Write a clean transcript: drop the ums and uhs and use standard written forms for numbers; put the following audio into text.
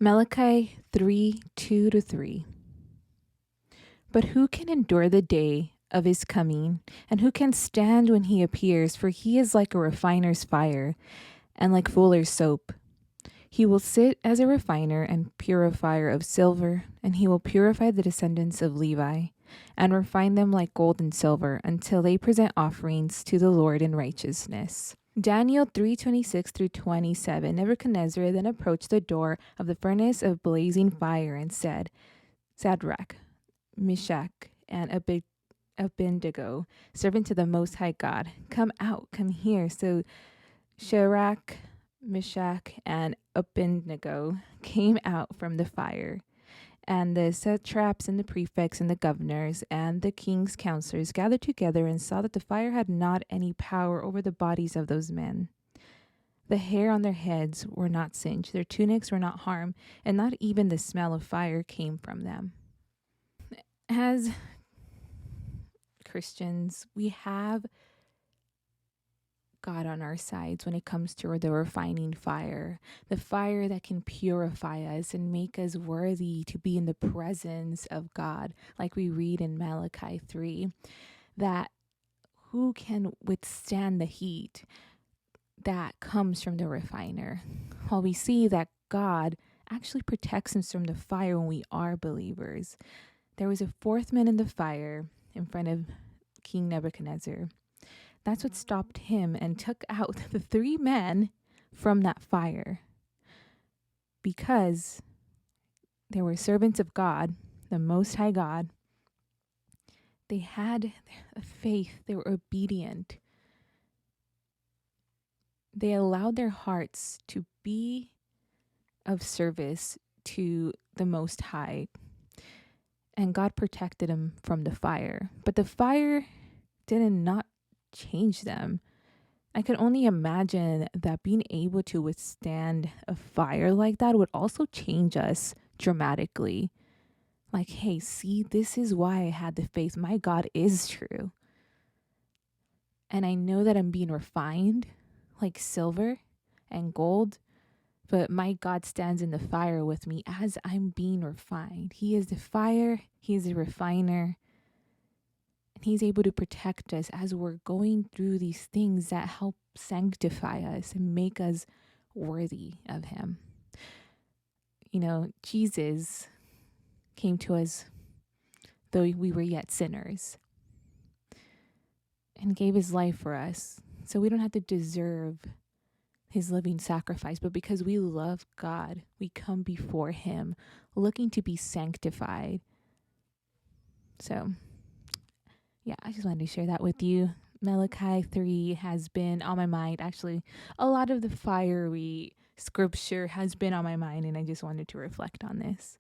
Malachi 3:2-3. But who can endure the day of his coming, and who can stand when he appears? For he is like a refiner's fire, and like fuller's soap. He will sit as a refiner and purifier of silver, and he will purify the descendants of Levi, and refine them like gold and silver, until they present offerings to the Lord in righteousness. Daniel 3:26-27. Nebuchadnezzar then approached the door of the furnace of blazing fire and said, Shadrach, Meshach, and Abednego, servant to the Most High God, come out, come here. So Shadrach, Meshach, and Abednego came out from the fire. And the satraps and the prefects and the governors and the king's counselors gathered together and saw that the fire had not any power over the bodies of those men. The hair on their heads were not singed, their tunics were not harmed, and not even the smell of fire came from them. As Christians, we have God on our sides when it comes to the refining fire, the fire that can purify us and make us worthy to be in the presence of God, like we read in Malachi 3, that who can withstand the heat that comes from the refiner? Well, we see that God actually protects us from the fire when we are believers. There was a fourth man in the fire in front of King Nebuchadnezzar. That's what stopped him and took out the three men from that fire. Because they were servants of God, the Most High God. They had a faith. They were obedient. They allowed their hearts to be of service to the Most High. And God protected them from the fire. But the fire did not change them. I could only imagine that being able to withstand a fire like that would also change us dramatically. Like, hey, see, this is why I had the faith. My God is true. And I know that I'm being refined like silver and gold, but my God stands in the fire with me as I'm being refined. He is the fire, He is the refiner. And He's able to protect us as we're going through these things that help sanctify us and make us worthy of Him. You know, Jesus came to us though we were yet sinners and gave His life for us. So we don't have to deserve His living sacrifice, but because we love God, we come before Him looking to be sanctified. So yeah, I just wanted to share that with you. Malachi 3 has been on my mind. Actually, a lot of the fiery scripture has been on my mind, and I just wanted to reflect on this.